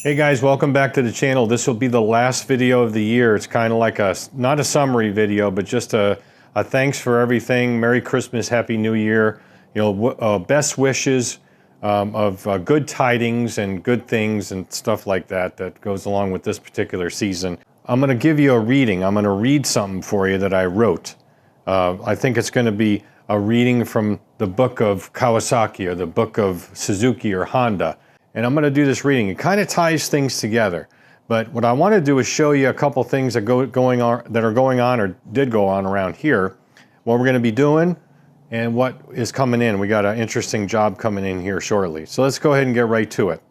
Hey guys, welcome back to the channel. This will be the last video of the year. It's kind of like not a summary video, but just a thanks for everything. Merry Christmas, Happy New Year. You know, best wishes of good tidings and good things and stuff like that that goes along with this particular season. I'm going to give you a reading. I'm going to read something for you that I wrote. I think it's going to be a reading from the book of Kawasaki or the book of Suzuki or Honda. And I'm going to do this reading. It kind of ties things together. But what I want to do is show you a couple things that are going on or did go on around here, what we're going to be doing, and what is coming in. We got an interesting job coming in here shortly. So let's go ahead and get right to it.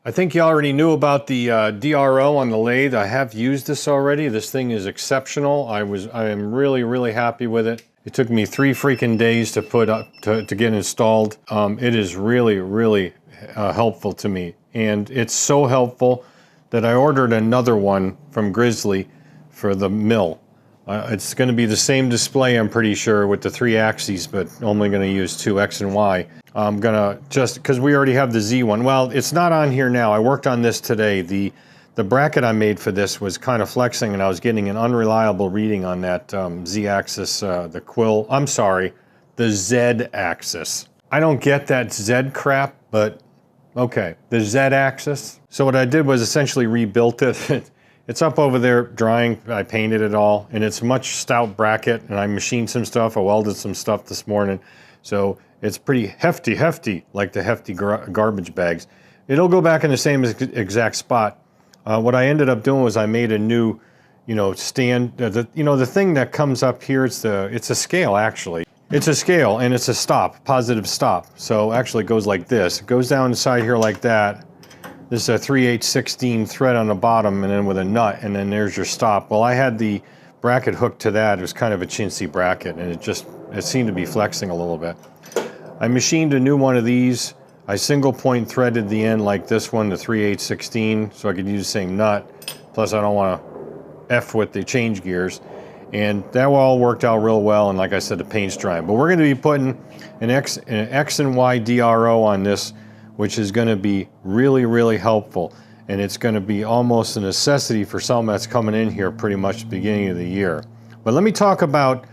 I think you already knew about the Drro on the lathe. I have used this already. This thing is exceptional. I am really happy with it. It took me 3 freaking days to put up to get installed. It is really helpful to me, and it's so helpful that I ordered another one from Grizzly for the mill. It's going to be the same display, I'm pretty sure, with the 3 axes, but only going to use 2 X and Y. I'm gonna just because we already have the Z one. Well, it's not on here now. I worked on this today. The bracket I made for this was kind of flexing, and I was getting an unreliable reading on that Z axis, the quill. I'm sorry, the Z axis. I don't get that Z crap, but okay, the Z axis. So what I did was essentially rebuilt it. It's up over there drying. I painted it all, and it's a much stout bracket, and I machined some stuff. I welded some stuff this morning. So it's pretty hefty, like the hefty garbage bags. It'll go back in the same exact spot. What I ended up doing was I made a new, stand. The thing that comes up here, it's a scale actually. It's a scale, and it's a stop, positive stop. So actually it goes like this. It goes down inside here like that. This is a 3/8/16 thread on the bottom, and then with a nut, and then there's your stop. Well, I had the bracket hooked to that. It was kind of a chintzy bracket, and it seemed to be flexing a little bit. I machined a new one of these. I single point threaded the end like this one, the 3/8/16, so I could use the same nut. Plus I don't want to F with the change gears. And that all worked out real well, and like I said, the paint's drying. But we're going to be putting an X and Y Drro on this, which is going to be really helpful. And it's going to be almost a necessity for something that's coming in here pretty much at the beginning of the year. But let me talk about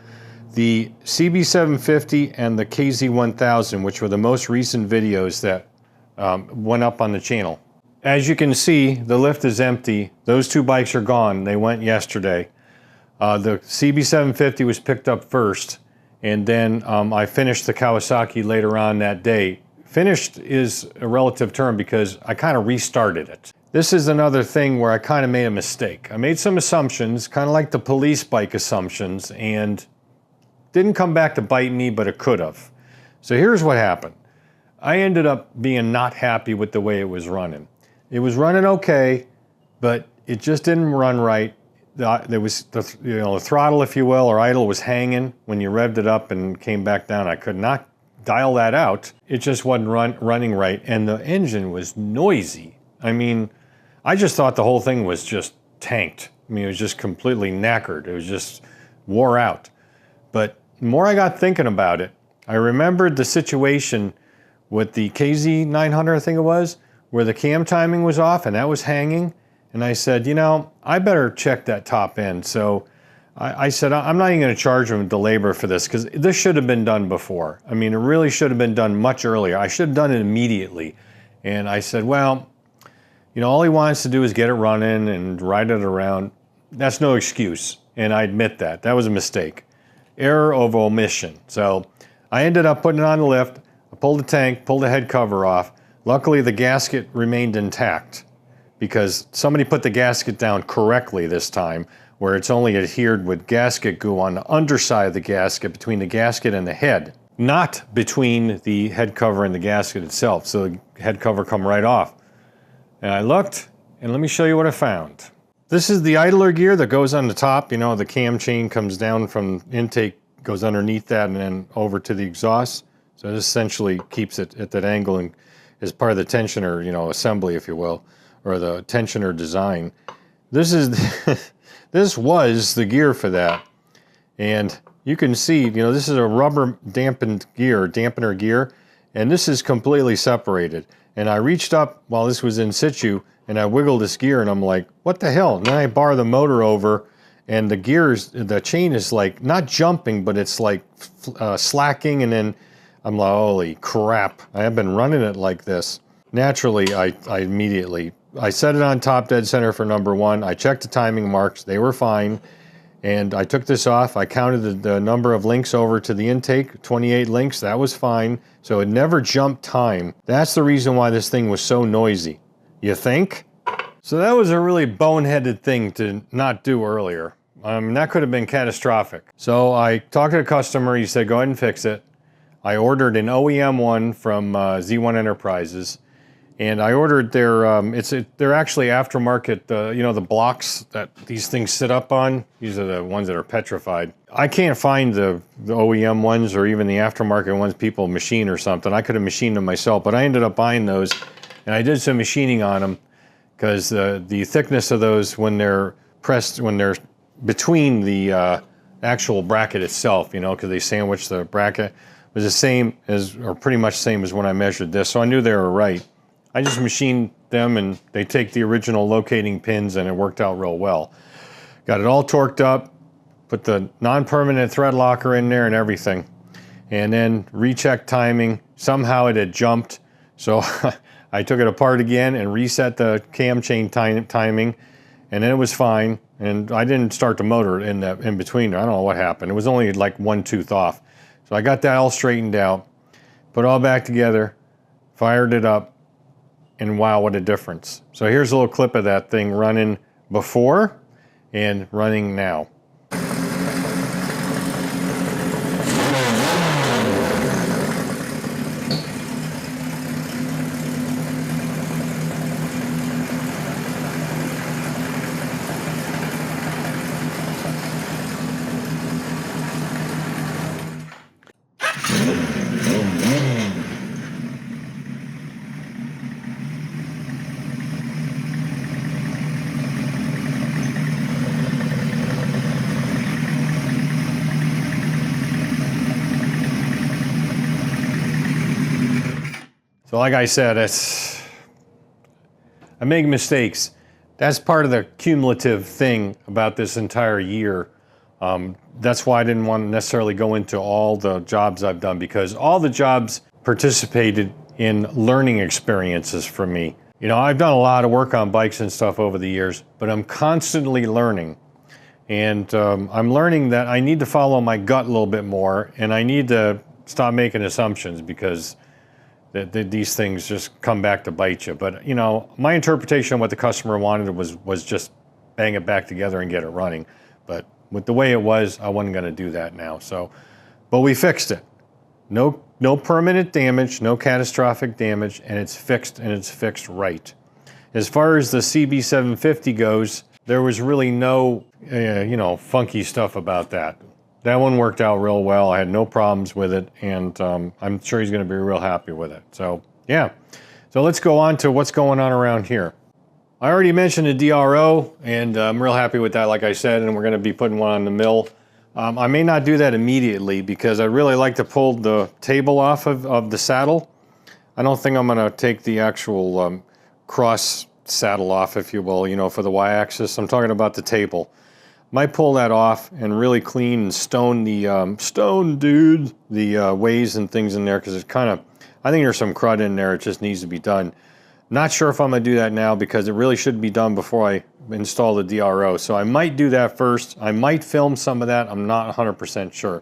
the CB750 and the KZ1000, which were the most recent videos that went up on the channel. As you can see, the lift is empty. Those 2 bikes are gone. They went yesterday. The CB750 was picked up first, and then I finished the Kawasaki later on that day. Finished is a relative term because I kind of restarted it. This is another thing where I kind of made a mistake. I made some assumptions, kind of like the police bike assumptions, and didn't come back to bite me, but it could have. So here's what happened. I ended up being not happy with the way it was running. It was running okay, but it just didn't run right. There was the throttle, if you will, or idle was hanging when you revved it up and came back down. I could not dial that out. It just wasn't running right, and the engine was noisy. I mean, I just thought the whole thing was just tanked. I mean, it was just completely knackered. It was just wore out. But the more I got thinking about it, I remembered the situation with the KZ900, I think it was, where the cam timing was off and that was hanging. And I said, I better check that top end. So I said, I'm not even going to charge them the labor for this, because this should have been done before. I mean, it really should have been done much earlier. I should have done it immediately. And I said, well, all he wants to do is get it running and ride it around. That's no excuse. And I admit that. That was a mistake. Error of omission. So I ended up putting it on the lift. I pulled the tank, pulled the head cover off. Luckily, the gasket remained intact, because somebody put the gasket down correctly this time, where it's only adhered with gasket glue on the underside of the gasket, between the gasket and the head, not between the head cover and the gasket itself. So the head cover come right off. And I looked, and let me show you what I found. This is the idler gear that goes on the top. The cam chain comes down from intake, goes underneath that, and then over to the exhaust. So it essentially keeps it at that angle and is part of the tensioner, assembly, if you will, or the tensioner design. This was the gear for that. And you can see, this is a rubber dampener gear, and this is completely separated. And I reached up while this was in situ, and I wiggled this gear, and I'm like, what the hell? And then I bar the motor over, and the chain is like, not jumping, but it's like slacking, and then I'm like, holy crap, I have been running it like this. Naturally, I immediately set it on top dead center for number 1. I checked the timing marks, they were fine. And I took this off, I counted the number of links over to the intake, 28 links, that was fine. So it never jumped time. That's the reason why this thing was so noisy. You think? So that was a really boneheaded thing to not do earlier. That could have been catastrophic. So I talked to the customer, he said, go ahead and fix it. I ordered an OEM one from Z1 Enterprises. And I ordered their, they're actually aftermarket, you know, the blocks that these things sit up on. These are the ones that are petrified. I can't find the OEM ones or even the aftermarket ones people machine or something. I could have machined them myself, but I ended up buying those. And I did some machining on them because the thickness of those when they're pressed, when they're between the actual bracket itself, you know, because they sandwich the bracket, was the same as, or pretty much the same as when I measured this. So I knew they were right. I just machined them and they take the original locating pins and it worked out real well. Got it all torqued up, put the non-permanent thread locker in there and everything. And then rechecked timing. Somehow it had jumped. So I took it apart again and reset the cam chain timing, and then it was fine. And I didn't start the motor in between. I don't know what happened. It was only like 1 tooth off. So I got that all straightened out, put it all back together, fired it up, and wow, what a difference. So here's a little clip of that thing running before and running now. So like I said, I make mistakes. That's part of the cumulative thing about this entire year. That's why I didn't want to necessarily go into all the jobs I've done, because all the jobs participated in learning experiences for me. You know, I've done a lot of work on bikes and stuff over the years, but I'm constantly learning. And I'm learning that I need to follow my gut a little bit more, and I need to stop making assumptions, because these things just come back to bite you. But you know, my interpretation of what the customer wanted was just bang it back together and get it running. But with the way it was, I wasn't going to do that now. So, but we fixed it. No permanent damage, no catastrophic damage, and it's fixed right. As far as the CB750 goes, there was really no you know, funky stuff about that. That one worked out real well. I had no problems with it, and I'm sure he's going to be real happy with it. So yeah, so let's go on to what's going on around here. I already mentioned the Drro, and I'm real happy with that, like I said, and we're going to be putting one on the mill. I may not do that immediately because I really like to pull the table off of the saddle. I don't think I'm going to take the actual cross saddle off, if you will, you know, for the Y-axis. I'm talking about the table. Might pull that off and really clean and stone the ways and things in there, because it's kind of, I think there's some crud in there. It just needs to be done. Not sure if I'm going to do that now, because it really should be done before I install the Drro. So I might do that first. I might film some of that. I'm not 100% sure.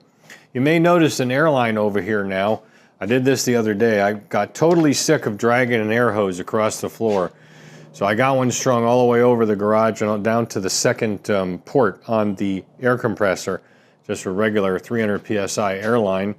You may notice an airline over here now. I did this the other day. I got totally sick of dragging an air hose across the floor. So I got one strung all the way over the garage and down to the second port on the air compressor, just a regular 300 PSI airline.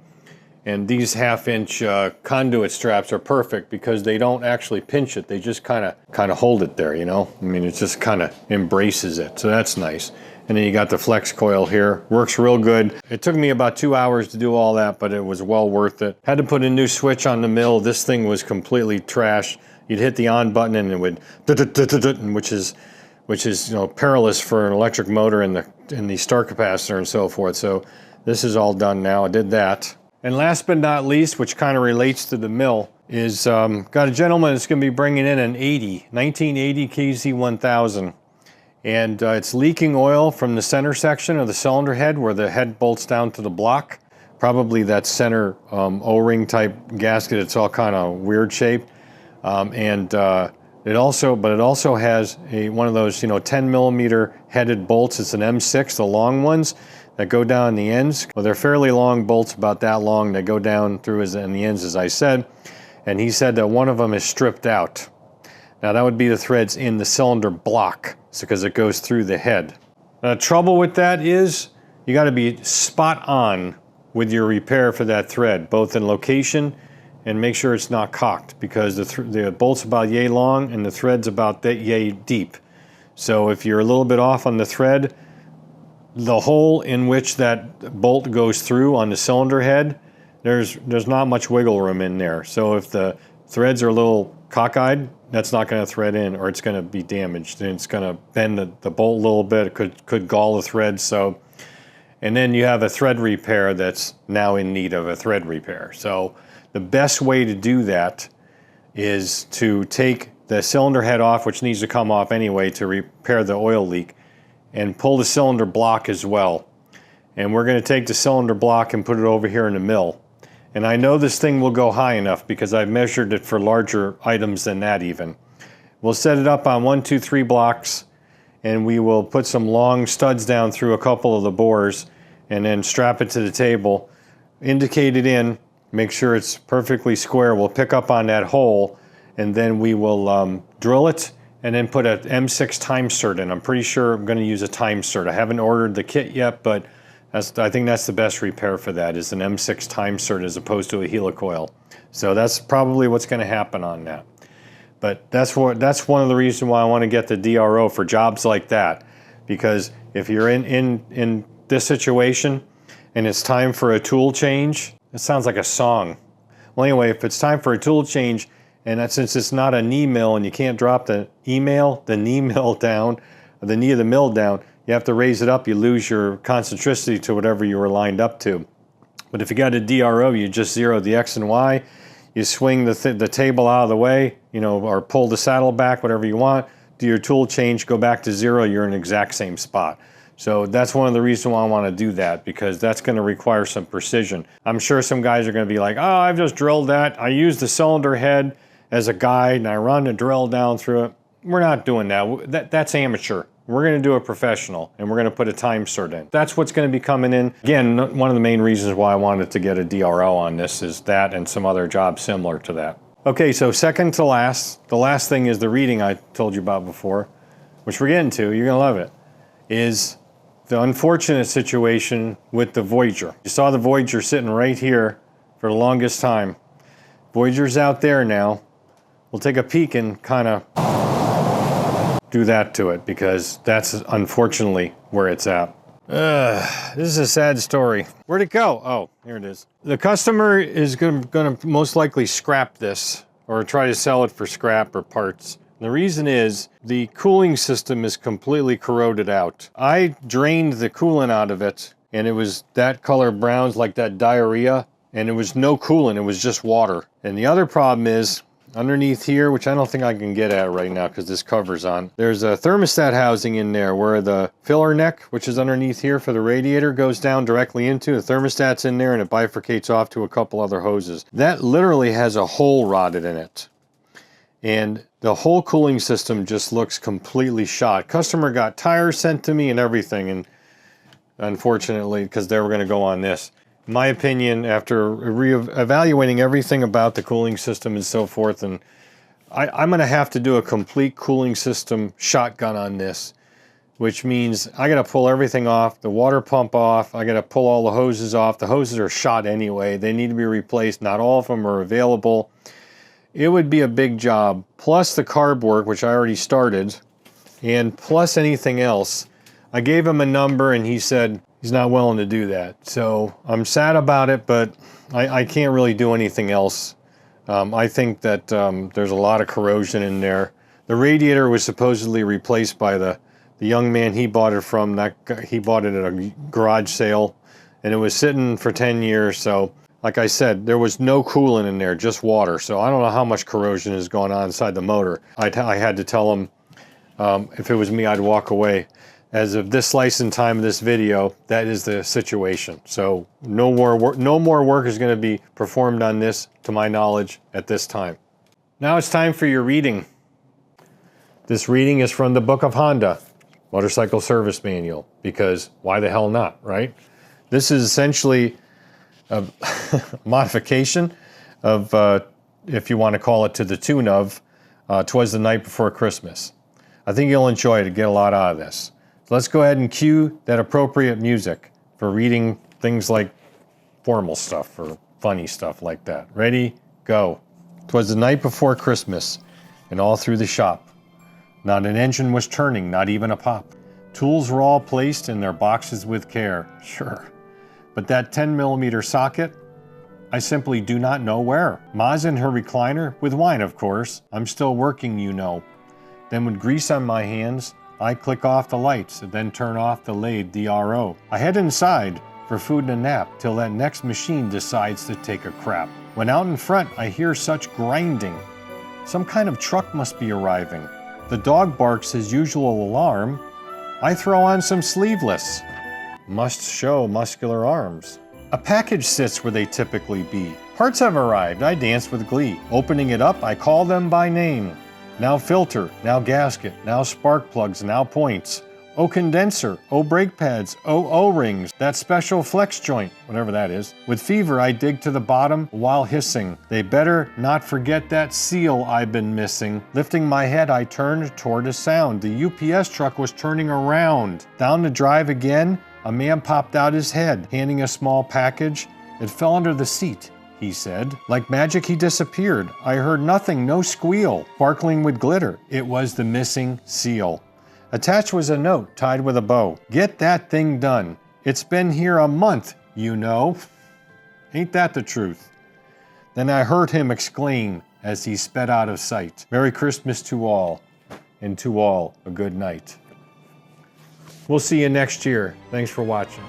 And these 1/2-inch conduit straps are perfect because they don't actually pinch it. They just kind of hold it there, you know? I mean, it just kind of embraces it. So that's nice. And then you got the flex coil here. Works real good. It took me about 2 hours to do all that, but it was well worth it. Had to put a new switch on the mill. This thing was completely trash. You'd hit the on button and it would, which is you know, perilous for an electric motor in the start capacitor and so forth. So this is all done now. I did that. And last but not least, which kind of relates to the mill, is got a gentleman that's going to be bringing in an 1980 KZ1000. And it's leaking oil from the center section of the cylinder head where the head bolts down to the block. Probably that center O-ring type gasket. It's all kind of weird shaped. It also has one of those, 10 millimeter headed bolts. It's an M6, the long ones that go down the ends. Well, they're fairly long bolts, about that long. They go down through in the ends, as I said. And he said that one of them is stripped out. Now that would be the threads in the cylinder block, because it goes through the head. The trouble with that is you got to be spot on with your repair for that thread, both in location and make sure it's not cocked, because the bolt's about yay long and the thread's about that yay deep. So if you're a little bit off on the thread, the hole in which that bolt goes through on the cylinder head, there's not much wiggle room in there. So if the threads are a little cockeyed, that's not going to thread in, or it's going to be damaged, and it's going to bend the bolt a little bit. It could gall the thread. So, and then you have a thread repair that's now in need of a thread repair. So the best way to do that is to take the cylinder head off, which needs to come off anyway to repair the oil leak, and pull the cylinder block as well. And we're going to take the cylinder block and put it over here in the mill. And I know this thing will go high enough because I've measured it for larger items than that even. We'll set it up on 1, 2, 3 blocks, and we will put some long studs down through a couple of the bores and then strap it to the table, indicate it in, make sure it's perfectly square. We'll pick up on that hole, and then we will drill it and then put an M6 time cert in. I'm pretty sure I'm going to use a time cert. I haven't ordered the kit yet, but I think that's the best repair for that, is an M6 time cert as opposed to a helicoil. So that's probably what's going to happen on that. But that's one of the reasons why I want to get the Drro for jobs like that, because if you're in this situation and it's time for a tool change, it sounds like a song. Well, anyway, if it's time for a tool change, and since it's not a knee mill and you can't drop the knee mill down, or the knee of the mill down, you have to raise it up. You lose your concentricity to whatever you were lined up to. But if you got a Drro, you just zero the X and Y. You swing the table out of the way, or pull the saddle back, whatever you want. Do your tool change, go back to zero. You're in the exact same spot. So that's one of the reasons why I want to do that, because that's going to require some precision. I'm sure some guys are going to be like, oh, I've just drilled that. I used the cylinder head as a guide and I run the drill down through it. We're not doing that. That's amateur. We're going to do a professional, and we're going to put a time cert in. That's what's going to be coming in. Again, one of the main reasons why I wanted to get a Drro on this is that and some other jobs similar to that. Okay, so second to last, the last thing is the reading I told you about before, which we're getting to, you're going to love it, is the unfortunate situation with the Voyager. You saw the Voyager sitting right here for the longest time. Voyager's out there now. We'll take a peek and kind of do that to it, because that's unfortunately where it's at. This is a sad story. Where'd it go? Oh, here it is. The customer is going to most likely scrap this or try to sell it for scrap or parts. The reason is the cooling system is completely corroded out. I drained the coolant out of it, and it was that color browns, like that diarrhea, and it was no coolant, it was just water. And the other problem is underneath here, which I don't think I can get at right now because this cover's on, there's a thermostat housing in there where the filler neck, which is underneath here for the radiator, goes down directly into. The thermostat's in there and it bifurcates off to a couple other hoses. That literally has a hole rotted in it. And the whole cooling system just looks completely shot. Customer got tires sent to me and everything, and unfortunately, because they were going to go on this. In my opinion, after evaluating everything about the cooling system and so forth, and I'm going to have to do a complete cooling system shotgun on this, which means I got to pull everything off, the water pump off, I got to pull all the hoses off. The hoses are shot anyway. They need to be replaced. Not all of them are available. It would be a big job, plus the carb work, which I already started, and plus anything else. I gave him a number and he said he's not willing to do that. So I'm sad about it, but I can't really do anything else. I think that there's a lot of corrosion in there. The radiator was supposedly replaced by the young man he bought it from. He bought it at a garage sale, and it was sitting for 10 years. So Like I said, there was no coolant in there, just water. So I don't know how much corrosion is going on inside the motor. I had to tell them, if it was me, I'd walk away. As of this slice in time of this video, that is the situation. So no more work is going to be performed on this, to my knowledge, at this time. Now it's time for your reading. This reading is from the Book of Honda, Motorcycle Service Manual, because why the hell not, right? This is essentially a modification of, if you want to call it, to the tune of 'Twas the Night Before Christmas. I think you'll enjoy it and get a lot out of this. So let's go ahead and cue that appropriate music for reading things like formal stuff or funny stuff like that. Ready? Go. 'Twas the night before Christmas, and all through the shop, not an engine was turning, not even a pop. Tools were all placed in their boxes with care, sure. But that 10mm socket, I simply do not know where. Ma's in her recliner, with wine of course. I'm still working, you know. Then with grease on my hands, I click off the lights and then turn off the lathe Drro. I head inside for food and a nap till that next machine decides to take a crap. When out in front, I hear such grinding. Some kind of truck must be arriving. The dog barks his usual alarm. I throw on some sleeveless. Must show muscular arms. A package sits where they typically be. Parts have arrived, I dance with glee. Opening it up, I call them by name. Now filter, now gasket, now spark plugs, now points. Oh condenser, oh brake pads, oh O-rings, that special flex joint, whatever that is. With fever I dig to the bottom while hissing. They better not forget that seal I've been missing. Lifting my head I turned toward a sound. The UPS truck was turning around. Down the drive again, a man popped out his head, handing a small package. It fell under the seat, he said. Like magic he disappeared. I heard nothing, no squeal. Sparkling with glitter, it was the missing seal. Attached was a note tied with a bow. Get that thing done. It's been here a month, you know. Ain't that the truth? Then I heard him exclaim as he sped out of sight. Merry Christmas to all, and to all a good night. We'll see you next year. Thanks for watching.